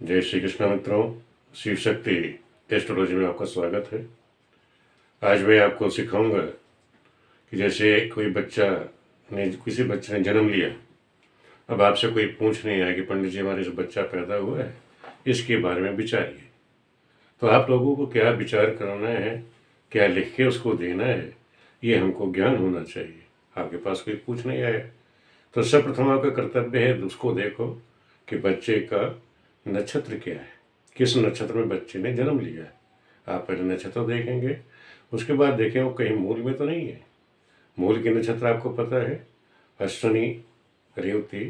जय श्री कृष्ण मित्रों, शिव शक्ति एस्ट्रोलॉजी में आपका स्वागत है। आज मैं आपको सिखाऊंगा कि जैसे कोई बच्चा ने किसी बच्चे ने जन्म लिया, अब आपसे कोई पूछ नहीं आया कि पंडित जी हमारे जो बच्चा पैदा हुआ है इसके बारे में विचारिए, तो आप लोगों को क्या विचार करना है, क्या लिख के उसको देना है, ये हमको ज्ञान होना चाहिए। आपके पास कोई पूछ नहीं आया तो सर्वप्रथम आपका कर्तव्य है उसको देखो कि बच्चे का नक्षत्र क्या है, किस नक्षत्र में बच्चे ने जन्म लिया है। आप पहले नक्षत्र देखेंगे, उसके बाद देखें वो कहीं मूल में तो नहीं है। मूल के नक्षत्र आपको पता है, अश्विनी, रेवती,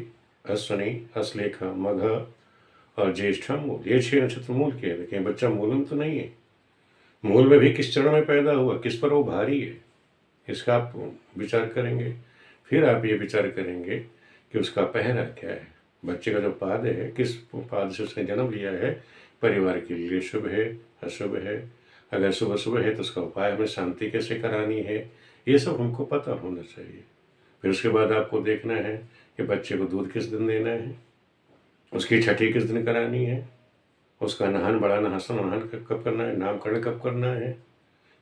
अश्विनी, हस्तलेखा, मघ और ज्येष्ठा मूल, ये 6 नक्षत्र मूल के हैं। देखें बच्चा मूल में तो नहीं है। मूल में भी किस चरण में पैदा हुआ, किस पर वो भारी है, इसका आप विचार करेंगे। फिर आप ये विचार करेंगे कि उसका पहरा क्या है, बच्चे का जो पाद है किस पाद से उसने जन्म लिया है, परिवार के लिए शुभ है अशुभ है, अगर सुबह सुबह है तो उसका उपाय हमें शांति कैसे करानी है, ये सब हमको पता होना चाहिए। फिर उसके बाद आपको देखना है कि बच्चे को दूध किस दिन देना है, उसकी छठी किस दिन करानी है, उसका नहान बढ़ाना हसन नहान कब करना है, नामकरण कब करना है।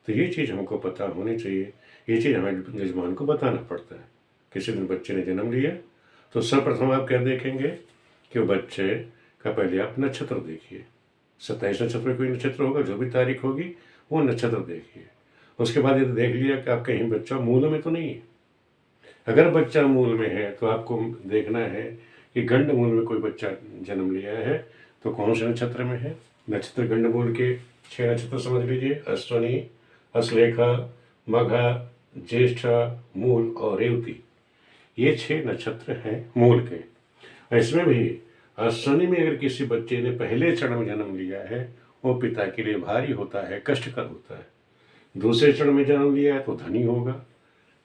तो ये चीज़ हमको पता होनी चाहिए। ये चीज़ हमें यजमान को बताना पड़ता है। किसी दिन बच्चे ने जन्म लिया तो सर्वप्रथम आप क्या देखेंगे कि वो बच्चे का पहले आप नक्षत्र देखिए। 27 नक्षत्र में कोई नक्षत्र होगा, जो भी तारीख होगी वो नक्षत्र देखिए। उसके बाद ये देख लिया कि आप कहीं बच्चा मूल में तो नहीं है। अगर बच्चा मूल में है तो आपको देखना है कि गंड मूल में कोई बच्चा जन्म लिया है तो कौन से नक्षत्र में है। नक्षत्र गंड मूल के 6 नक्षत्र समझ लीजिए, अश्विनी, हस्तलेखा, मघा, ज्येष्ठा, मूल और रेवती, ये 6 नक्षत्र हैं मूल के। इसमें भी अश्विनी में अगर किसी बच्चे ने पहले चरण में जन्म लिया है वो पिता के लिए भारी होता है, कष्टकर होता है। दूसरे चरण में जन्म लिया है तो धनी होगा।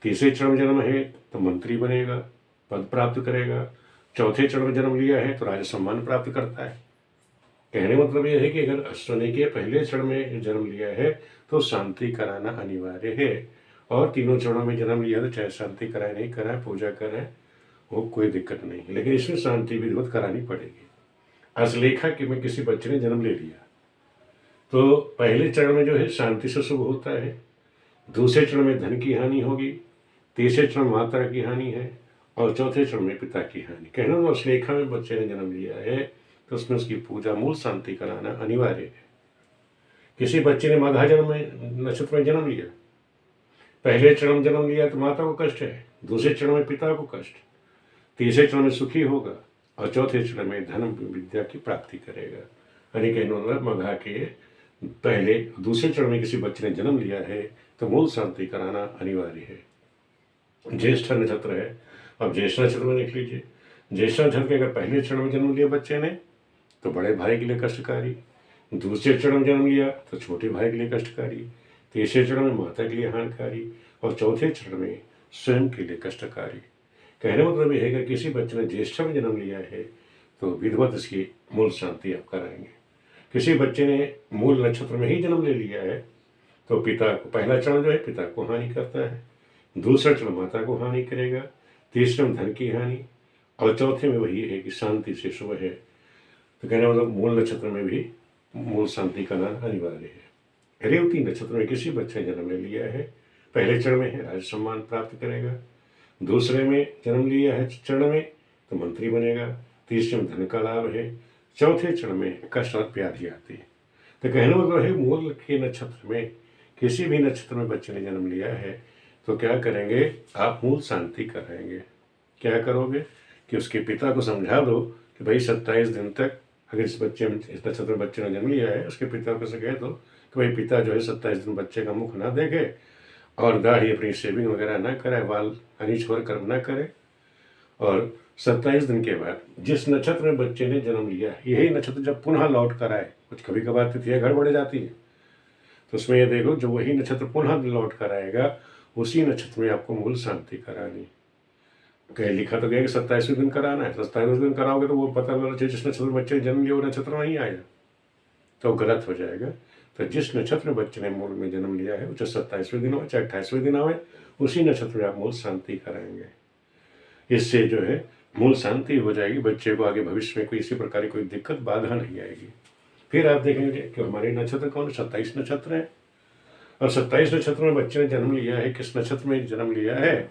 तीसरे चरण में जन्म है तो मंत्री बनेगा, पद प्राप्त करेगा। चौथे चरण में जन्म लिया है तो राज सम्मान प्राप्त करता है। कहने मतलब यह है कि अगर अश्विनी के पहले चरण में जन्म लिया है तो शांति कराना अनिवार्य है, और तीनों चरणों में जन्म लिया तो चाहे शांति कराए नहीं कराए, पूजा कराए, वो कोई दिक्कत नहीं है, लेकिन इसमें शांति विधिवत करानी पड़ेगी। हस्तलेखा के में किसी बच्चे ने जन्म ले लिया तो पहले चरण में जो है शांति से शुभ होता है, दूसरे चरण में धन की हानि होगी, तीसरे चरण में माता की हानि है, और चौथे चरण में पिता की हानि। कहना तो हस्तलेखा में बच्चे ने जन्म लिया है तो उसमें उसकी पूजा मूल शांति कराना अनिवार्य है। किसी बच्चे ने मघा जन्म में नक्षत्र में जन्म लिया, पहले चरण में जन्म लिया तो माता को कष्ट है, दूसरे चरण में पिता को कष्ट, तीसरे चरण में सुखी होगा, और चौथे चरण में धन विद्या की प्राप्ति करेगा। यानी कहने मतलब मघा के पहले दूसरे चरण में किसी बच्चे ने जन्म लिया है तो मूल शांति कराना अनिवार्य है। ज्येष्ठ नक्षत्र है, अब ज्येष्ठ नक्षत्र में देख लीजिए। ज्येष्ठ नक्षत्र के अगर पहले चरण में जन्म लिया बच्चे ने तो बड़े भाई के लिए कष्टकारी, दूसरे चरण में जन्म लिया तो छोटे भाई के लिए कष्टकारी, तीसरे चरण में माता के लिए हानिकारी, और चौथे चरण में स्वयं के लिए कष्टकारी। कहने मतलब यह है कि किसी बच्चे ने ज्येष्ठ में जन्म लिया है तो विधिवत इसकी मूल शांति आप कराएंगे। किसी बच्चे ने मूल नक्षत्र में ही जन्म ले लिया है तो पिता को, पहला चरण जो है पिता को हानि करता है, दूसरा चरण माता को हानि करेगा, तीसरे में धन की हानि, और चौथे में वही है कि शांति से शुभ है। तो कहने मतलब मूल नक्षत्र में भी मूल शांति का नाम अनिवार्य है। रेवती नक्षत्र में किसी बच्चे ने जन्म ले लिया है, पहले चरण में है राज सम्मान प्राप्त करेगा, दूसरे में जन्म लिया है चरण में तो मंत्री बनेगा, तीसरे में धन का लाभ है, चौथे चरण में कष्ट और व्याधि आती है। तो कहने मतलब है मूल के नक्षत्र में किसी भी नक्षत्र में बच्चे ने जन्म लिया है तो क्या करेंगे, आप मूल शांति कराएंगे। क्या करोगे कि उसके पिता को समझा दो कि भाई 27 दिन तक, अगर इस नक्षत्र में बच्चे ने जन्म लिया है उसके पिता को से कह दो कि भाई पिता जो है 27 दिन बच्चे का मुख ना देखे, और दाढ़ी अपनी शेविंग वगैरह ना करे, बाल हनी छोड़ कर्म ना करे, और 27 दिन के बाद जिस नक्षत्र में बच्चे ने जन्म लिया है यही नक्षत्र जब पुनः लौट कर आए, कुछ कभी कभार तिथियाँ गड़बड़ जाती है तो उसमें ये देखो जो वही नक्षत्र पुनः लौट कर आएगा उसी नक्षत्र में आपको मूल शांति करानी। कहीं लिखा तो गया कि 27वें दिन कराना है, 27वें दिन कराओगे तो वो पता लगा जिस नक्षत्र में बच्चे ने जन्म लिया वो नक्षत्र नहीं आया तो गलत हो जाएगा। तो जिस नक्षत्र में बच्चे ने मूल में जन्म लिया है वो चाहे 27वें दिन हो चाहे 28वें दिन आए, उसी नक्षत्र में आप मूल शांति कराएंगे। इससे जो है मूल शांति हो जाएगी, बच्चे को आगे भविष्य में कोई इसी प्रकार की कोई दिक्कत बाधा नहीं आएगी। फिर आप देखेंगे कि हमारे नक्षत्र कौन, 27 नक्षत्र है, और 27 नक्षत्र में बच्चे ने जन्म लिया है, किस नक्षत्र में जन्म लिया है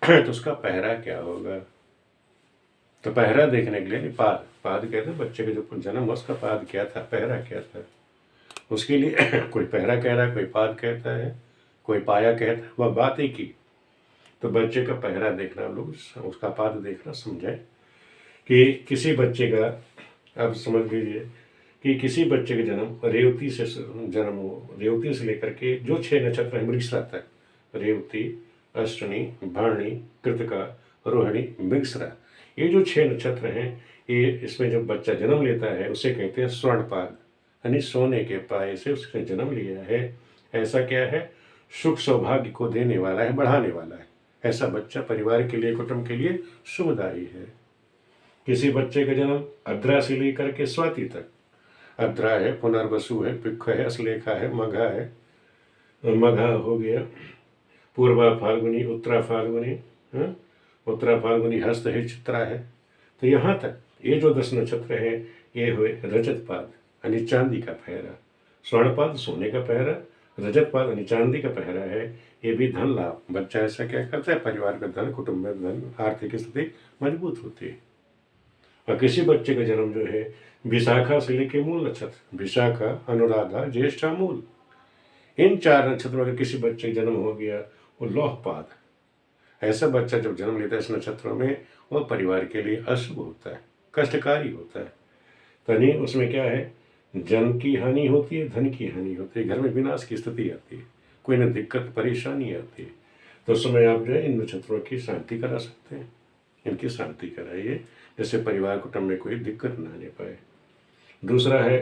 तो उसका पहरा क्या होगा। तो पहरा देखने के लिए पाद पाद कहते हैं, बच्चे का जो जन्म हुआ उसका पाद क्या था, पहरा क्या था, उसके लिए कोई पहरा कह रहा है, कोई पाद कहता है, कोई पाया कहता है, वह बात एक ही। तो बच्चे का पहरा देखना, हम लोग उसका पाद देखना समझें कि किसी बच्चे का, आप समझ लीजिए कि किसी बच्चे का जन्म रेवती से जन्म हो, रेवती से लेकर के जो 6 नक्षत्र हैं मृगशिरा तक, रेवती, अश्विनी, भरणी, कृतिका, रोहिणी, मृगशिरा, ये जो 6 नक्षत्र हैं, ये इसमें जब बच्चा जन्म लेता है उसे कहते हैं स्वर्णपाद, यानी सोने के पाए से उसने जन्म लिया है। ऐसा क्या है, सुख सौभाग्य को देने वाला है, बढ़ाने वाला है। ऐसा बच्चा परिवार के लिए, कुटुंब के लिए शुभदायी है। किसी बच्चे का जन्म अद्रा से लेकर के स्वाति तक, अद्रा है, पुनर्वसु है, पिख है, असलेखा है, मघा है, मघा हो गया, पूर्वा फाल्गुनी, उत्तरा फाल्गुनी, उत्तरा फाल्गुनी, हस्त है, चित्रा है। तो यहाँ तक ये जो 10 नक्षत्र हैं ये हुए रजत पाद, यानी चांदी का पहरा। स्वर्णपाद सोने का पहरा, रजत पाद यानी चांदी का पहरा है। ये भी धन लाभ, बच्चा ऐसा क्या करता है, परिवार का धन, कुटुंब में धन, आर्थिक स्थिति मजबूत होती है। और किसी बच्चे का जन्म जो है विशाखा से लेके मूल नक्षत्र, विशाखा, अनुराधा, ज्येष्ठा, मूल, इन 4 नक्षत्रों में किसी बच्चे का जन्म हो गया, वो लौहपाद। ऐसा बच्चा जब जन्म लेता है इस नक्षत्रों में, वह परिवार के लिए अशुभ होता है, कष्टकारी होता है। तनी उसमें क्या है, जन की हानि होती है, धन की हानि होती है, घर में विनाश की स्थिति आती है, कोई न दिक्कत परेशानी आती है। तो उस समय आप जो है इन नक्षत्रों की शांति करा सकते हैं, इनकी शांति कराइए, जिससे परिवार कुटुंब में कोई दिक्कत न आने पाए। दूसरा है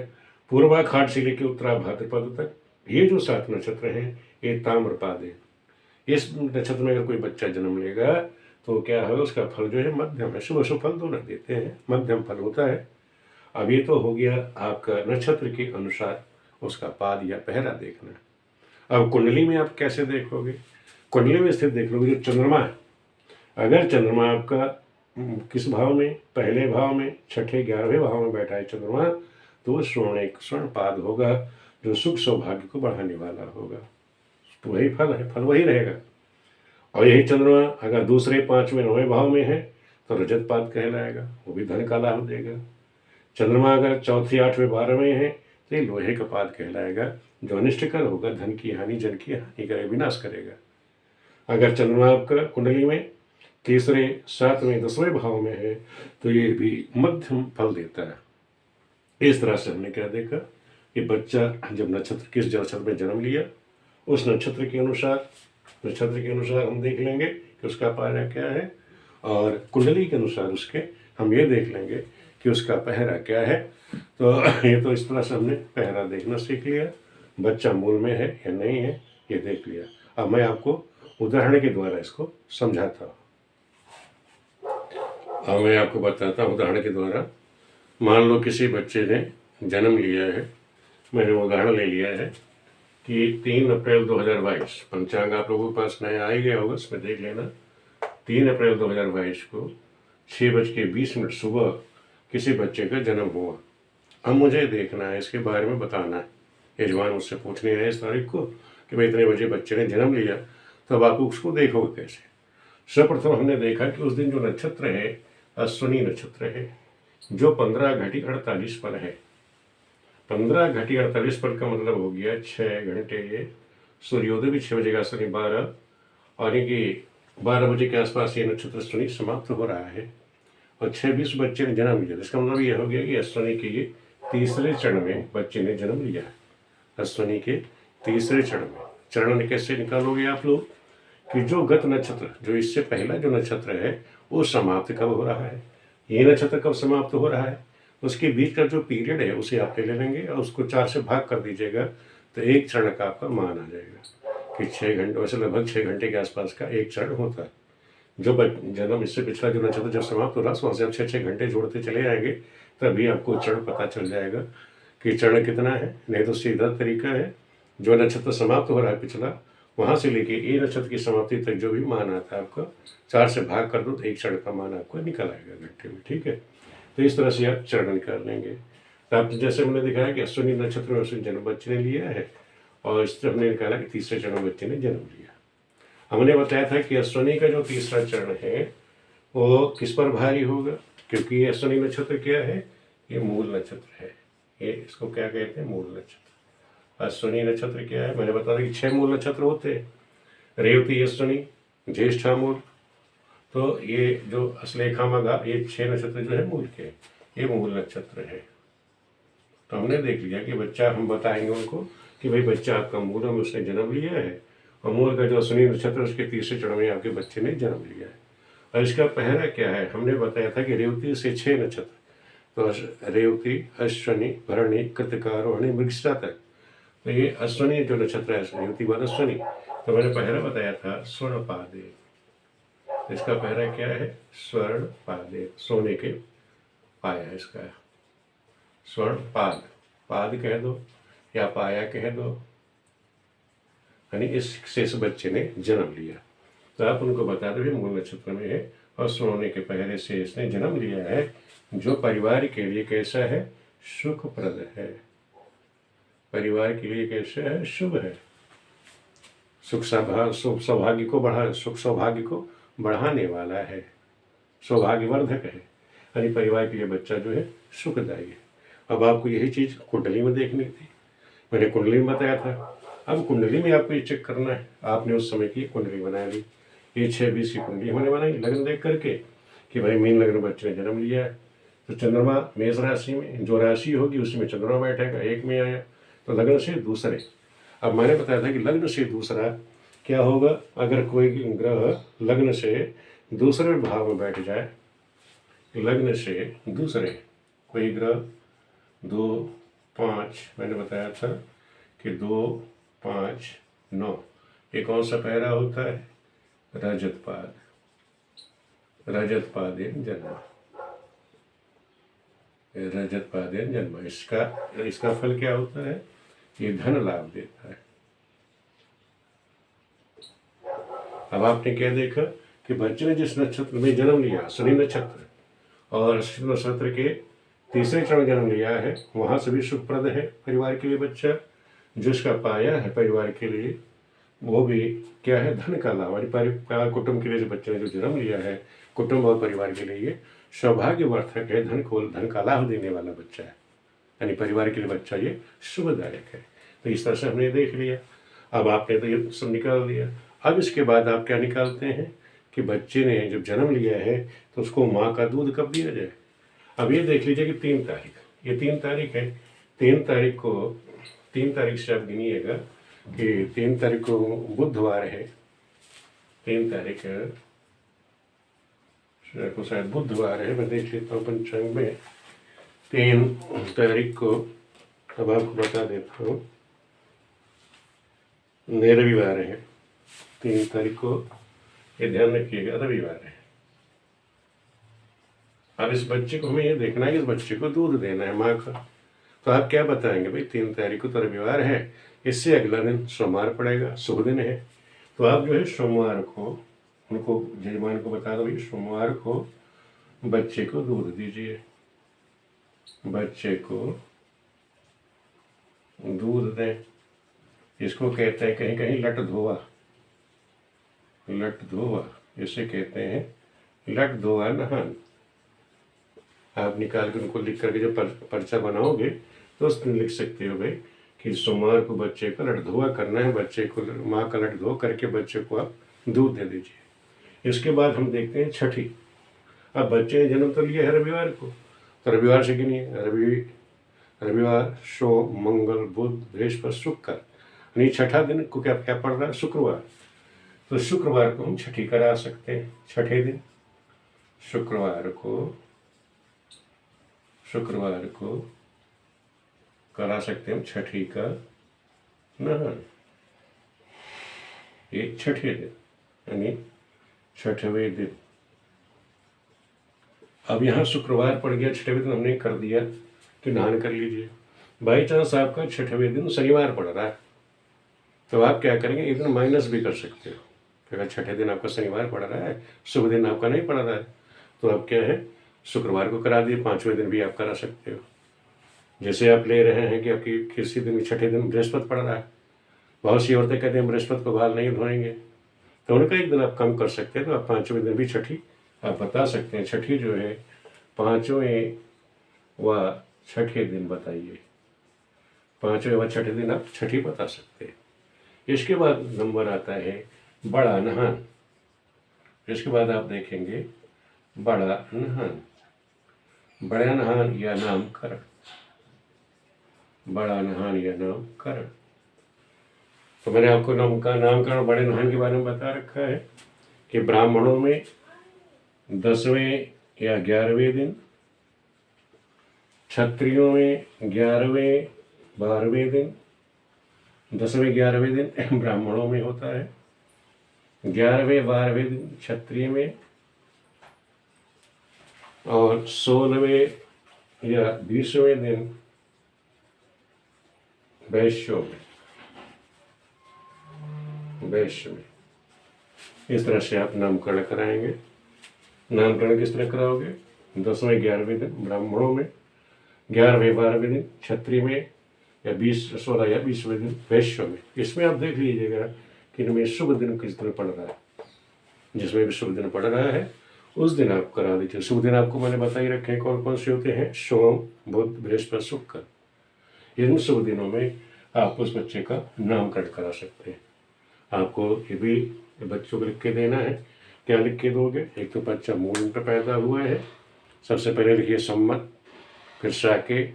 पूर्वाखाट से लेकर उत्तरा भाद्रपद तक, ये जो 7 नक्षत्र हैं ये ताम्रपाद है। इस नक्षत्र में अगर कोई बच्चा जन्म लेगा तो क्या है, उसका फल जो है मध्यम है, शुभ अशुभ फल दोनों देते हैं, मध्यम फल होता है। अब ये तो हो गया आपका नक्षत्र के अनुसार उसका पाद या पहरा देखना। अब कुंडली में आप कैसे देखोगे, कुंडली में स्थित देख लोगे जो चंद्रमा है, अगर चंद्रमा आपका किस भाव में, पहले भाव में, छठे 11वें भाव में बैठा है चंद्रमा, तो स्वर्ण पाद होगा जो सुख सौभाग्य को बढ़ाने वाला होगा। तो वही फल है, फल वही रहेगा। और यही चंद्रमा अगर दूसरे 5वें 9वें भाव में है तो रजत पाद कहलाएगा, वो भी धन का लाभ देगा। चंद्रमा अगर 4थे 8वें 12वें है तो ये लोहे का पाद कहलाएगा, जो अनिष्टकर होगा, धन की हानि, जन की हानि करेगा, विनाश करेगा। अगर चंद्रमा आपका कुंडली में 3रे 7वें 10वें भाव में है तो ये भी मध्यम फल देता है। इस तरह से हमने क्या देखा कि बच्चा जब नक्षत्र किस नक्षत्र में जन्म लिया, उस नक्षत्र के अनुसार हम देख लेंगे कि उसका पहरा क्या है, और कुंडली के अनुसार उसके हम ये देख लेंगे कि उसका पहरा क्या है। तो ये तो इस तरह से हमने पहरा देखना सीख लिया, बच्चा मूल में है या नहीं है ये देख लिया। अब मैं आपको उदाहरण के द्वारा इसको समझाता हूँ। अब मैं आपको बताता हूँ उदाहरण के द्वारा। मान लो किसी बच्चे ने जन्म लिया है, मैंने उदाहरण ले लिया है कि 3 अप्रैल 2022, पंचांग आप लोगों के पास नया आ ही गया होगा, उसमें देख लेना। 3 अप्रैल 2022 को 6:20 सुबह किसी बच्चे का जन्म हुआ। अब मुझे देखना है, इसके बारे में बताना है। यजमान मुझसे पूछने आए इस तारीख को कि भाई इतने बजे बच्चे ने जन्म लिया, तब आप उसको देखोगे कैसे। सर्वप्रथम हमने देखा कि उस दिन जो नक्षत्र है अश्विनी नक्षत्र है, जो 15:48 पर है। 15:48 पर का मतलब हो गया 6 घंटे, ये सूर्योदय भी 6 बजे का, अश्विनी 12, और ये 12 बजे के आसपास ये नक्षत्र अश्विनी समाप्त हो रहा है, और 6:20 बच्चे ने जन्म लिया। इसका मतलब यह हो गया कि अश्विनी के 3रे चरण में बच्चे ने जन्म लिया है। अश्विनी के 3रे चरण में, चरण कैसे निकालोगे आप लोग कि जो गत नक्षत्र, जो इससे पहला जो नक्षत्र है वो समाप्त कब हो रहा है, ये नक्षत्र कब समाप्त हो रहा है, उसके बीच का जो पीरियड है उसे आप ले लेंगे और उसको 4 से भाग कर दीजिएगा, तो एक चरण का आपका मान आ जाएगा कि 6 घंटे, वैसे लगभग 6 घंटे के आसपास का एक चरण होता है। जो जन्म इससे पिछला जो नक्षत्र जब समाप्त हो रहा है वहाँ से आप 6 घंटे जोड़ते चले जाएंगे, तभी आपको चरण पता चल जाएगा कि चरण कितना है। नहीं तो सीधा तरीका है, जो नक्षत्र समाप्त हो रहा है पिछला वहाँ से लेके ए नक्षत्र की समाप्ति तक जो भी मान आता है आपका 4 से भाग कर दो तो एक क्षण का मान आपको निकल आएगा घंटे में। ठीक है, तो इस तरह से आप चरण निकाल लेंगे। तो आप जैसे हमने दिखाया कि अश्विनी नक्षत्र में अश्विनी जन्म बच्चे ने लिया है, और इस तरह हमने निकाला कि तीसरे चरण में बच्चे ने जन्म लिया। हमने बताया था कि अश्विनी का जो तीसरा चरण है वो किस पर भारी होगा, क्योंकि ये अश्विनी नक्षत्र क्या है, ये मूल नक्षत्र है। ये इसको क्या कहते हैं, मूल नक्षत्र। अश्विनी नक्षत्र क्या है, मैंने बताया कि 6 मूल नक्षत्र होते हैं, रेवती, अश्विनी, ज्येष्ठा मूल। तो ये जो अश्लेषा मघा, ये 6 नक्षत्र जो है मूल के, ये मूल नक्षत्र है। तो हमने देख लिया कि बच्चा, हम बताएंगे उनको कि भाई बच्चा आपका मूल में उसने जन्म लिया है, और मूल का जो अश्विनी नक्षत्र उसके तीसरे चरण में आपके बच्चे ने जन्म लिया है। और इसका पहरा क्या है, हमने बताया था कि रेवती से 6 नक्षत्र, तो रेवती, अश्विनी, भरणी, कृतिका, रोहिणी, मृगशिरा तक। तो ये अश्विनी जो नक्षत्र है, रेवती बाद अश्विनी, तो मैंने पहरा बताया था स्वर्ण पादे। इसका पहरा क्या है, स्वर्ण पादे, सोने के पाया इसका, स्वर्ण पाद, पाद कह दो या पाया कह दो, यानी इससे इस बच्चे ने जन्म लिया। तो आप उनको बता दो भी मूल नक्षत्र में है और सोने के पहरे से इसने जन्म लिया है, जो परिवार के लिए कैसा है, सुखप्रद है। परिवार के लिए कैसा है, शुभ है, सुख सौभाग्य को बढ़ा, सुख सौभाग्य को बढ़ाने वाला है, सौभाग्यवर्धक है, यानी परिवार के लिए बच्चा जो है सुखदायी है। अब आपको यही चीज़ कुंडली में देखनी थी, मैंने कुंडली में बताया था। अब कुंडली में आपको ये चेक करना है, आपने उस समय की कुंडली बना ली, ये 6-20 की कुंडली हमने बनाई लग्न देख करके कि भाई मीन लग्न बच्चे ने जन्म लिया है, तो चंद्रमा मेष राशि में, जो राशि होगी उसी में चंद्रमा बैठेगा, एक में आया तो लग्न से दूसरे। अब मैंने बताया था कि लग्न से दूसरा क्या होगा, अगर कोई ग्रह लग्न से दूसरे भाव में बैठ जाए, लग्न से दूसरे कोई ग्रह 2, 5, मैंने बताया था कि 2, 5, 9, ये कौन सा पहरा होता है, रजत पाद, रजत पादेन जन्म, रजत पादेन जन्म। इसका फल क्या होता है, ये धन लाभ देता है। अब आपने क्या देखा कि बच्चे ने जिस नक्षत्र में जन्म लिया, शनि नक्षत्र, और शनि नक्षत्र के तीसरे चरण में जन्म लिया है, वहाँ से भी सुखप्रद है परिवार के लिए बच्चा। जिसका पाया है परिवार के लिए, वो भी क्या है, धन का लाभ, परिवार कुटुंब के लिए जो बच्चे ने जो जन्म लिया है, कुटुंब और परिवार के लिए सौभाग्यवर्धक है, धन का लाभ देने वाला बच्चा है, यानी परिवार के लिए बच्चा ये शुभदायक है। तो इस तरह से हमने देख लिया। अब आपने तो ये सब निकाल दिया। अब इसके बाद आप क्या निकालते हैं कि बच्चे ने जब जन्म लिया है तो उसको माँ का दूध कब दिया जाए। अब ये देख लीजिए कि 3 तारीख, ये 3 तारीख है, 3 तारीख से आप गिनिएगा कि 3 तारीख को बुधवार है, 3 तारीख को शायद बुधवार है, मैं देख लेता हूँ पंचांग में। 3 तारीख को, अब आपको बता देता हूँ, रविवार है, 3 तारीख को, ये ध्यान रखिएगा, रविवार है। अब इस बच्चे को हमें ये देखना है कि इस बच्चे को दूध देना है माँ का। तो आप क्या बताएंगे, भाई 3 तारीख को तो रविवार है, इससे अगला दिन सोमवार पड़ेगा, शुभ दिन है। तो आप जो है सोमवार को उनको, जजमान को बता दो भाई सोमवार को बच्चे को दूध दीजिए, बच्चे को दूध दें। इसको कहते हैं कहीं कहीं लट धोआ, लट धोआ इसे कहते हैं, लट धोआ नहान। आप निकाल के उनको लिख करके जब पर्चा बनाओगे तो उसमें लिख सकते हो भाई कि सोमवार को बच्चे का लट धोआ करना है, बच्चे को माँ का लट धो करके बच्चे को आप दूध दे दीजिए। इसके बाद हम देखते हैं छठी। अब बच्चे ने जन्म तो लिया है रविवार को, तो रविवार से गिनिए, रविवार, सोम, मंगल, बुध, बृहस्पति, शुक्र, यानी छठा दिन को क्या क्या पड़ रहा है, शुक्रवार। तो शुक्रवार को हम छठी करा सकते हैं, छठे दिन शुक्रवार को करा सकते हैं छठी का नहान, ये छठे दिन यानी छठवें दिन। अब यहाँ शुक्रवार पड़ गया, छठवें दिन हमने कर दिया कि नहान कर लीजिए। बाई चांस आपका छठवें दिन शनिवार पड़ रहा है, तो आप क्या करेंगे, एक दिन माइनस भी कर सकते हो। अगर छठे दिन आपका शनिवार पड़ रहा है, शुभ दिन आपका नहीं पड़ रहा है, तो आप क्या है, शुक्रवार को करा दिए, 5वें दिन भी आप करा सकते हो। जैसे आप ले रहे हैं कि आपकी किसी दिन छठे दिन बृहस्पति पड़ रहा है, बहुत सी औरतें कहते हैं बृहस्पति को बाल नहीं धोएंगे, तो उनका एक दिन आप कम कर सकते हैं, तो आप 5वें दिन भी छठी आप बता सकते हैं। छठी जो है 5वें व छठे दिन बताइए, 5वें व छठे दिन आप छठी बता सकते हैं। इसके बाद नंबर आता है बड़ा नहान। इसके बाद आप देखेंगे बड़ा नहान, बड़ा नहान या नामकरण, बड़ा नहान या नामकरण। तो मैंने आपको नामकरण बड़े नहान के बारे में बता रखा है कि ब्राह्मणों में 10वें या 11वें दिन, क्षत्रियों में 11वें 12वें दिन, 10वें 11वें दिन ब्राह्मणों में होता है, 11वें 12वें दिन क्षत्रिय में, और 16वें या 20वें दिन वैश्यों में, वैश्य में। इस तरह से आप नामकरण कराएंगे। नामकरण किस तरह कराओगे, 10वें 11वें दिन ब्राह्मणों में, 11वें 12वें दिन क्षत्रिय में, या 16 या 20वें दिन वैश्यों में। इसमें आप देख लीजिएगा कि इनमें शुभ दिन किस दिन पड़ रहा है। जिसमें भी शुभ दिन पड़ रहा है उस दिन आप करा दीजिए। शुभ दिन आपको मैंने बता ही रखे हैं कौन कौन से होते हैं, सोम बुध बृहस्पति शुक्र। इन शुभ दिनों में आप उस बच्चे का नामकरण करा सकते हैं। आपको ये भी बच्चों को लिख के देना है। क्या लिख के दोगे, एक तो बच्चा मूल पर पैदा हुआ है, सबसे पहले लिखिए सम्मत, फिर साके,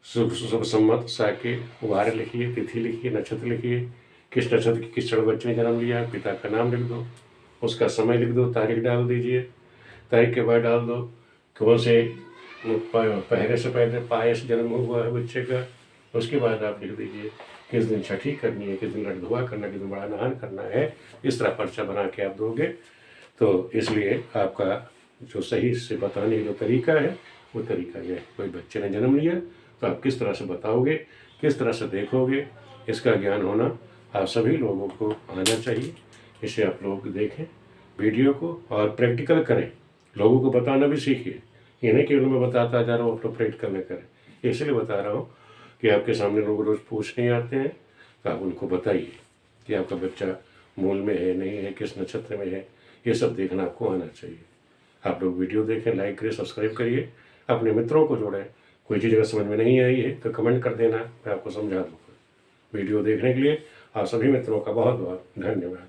शुभ सम्मत साके, वार लिखिए, तिथि लिखिए, नक्षत्र लिखिए, किस नक्षत्र की किस क्षण बच्चे ने जन्म लिया, पिता का नाम लिख दो, उसका समय लिख दो, तारीख डाल दीजिए, तारीख के बाद डाल दो कौन से पहले से पहले पाए से जन्म हुआ है बच्चे का। उसके बाद आप लिख दीजिए किस दिन छठी करनी है, किस दिन लट धुआ करना है, किस दिन बड़ा नहान करना है। इस तरह पर्चा बना के आप दोगे तो इसलिए आपका जो सही से बताने का जो तरीका है वो तरीका ये है। कोई बच्चे ने जन्म लिया तो आप किस तरह से बताओगे, किस तरह से देखोगे, इसका ज्ञान होना आप सभी लोगों को आना चाहिए। इसे आप लोग देखें वीडियो को और प्रैक्टिकल करें, लोगों को बताना भी सीखिए। ये नहीं केवल मैं बताता जा रहा हूँ आप लोग प्रैक्टिकल में करें। इसलिए बता रहा हूँ कि आपके सामने लोग रोज़ पूछने आते हैं तो आप उनको बताइए कि आपका बच्चा मूल में है नहीं है, किस नक्षत्र में है, ये सब देखना आपको आना चाहिए। आप लोग वीडियो देखें, लाइक करिए, सब्सक्राइब करिए, अपने मित्रों को जोड़ें। कोई चीज़ अगर समझ में नहीं आई है तो कमेंट कर देना, मैं आपको समझा दूँगा। वीडियो देखने के लिए आप सभी मित्रों का बहुत बहुत धन्यवाद।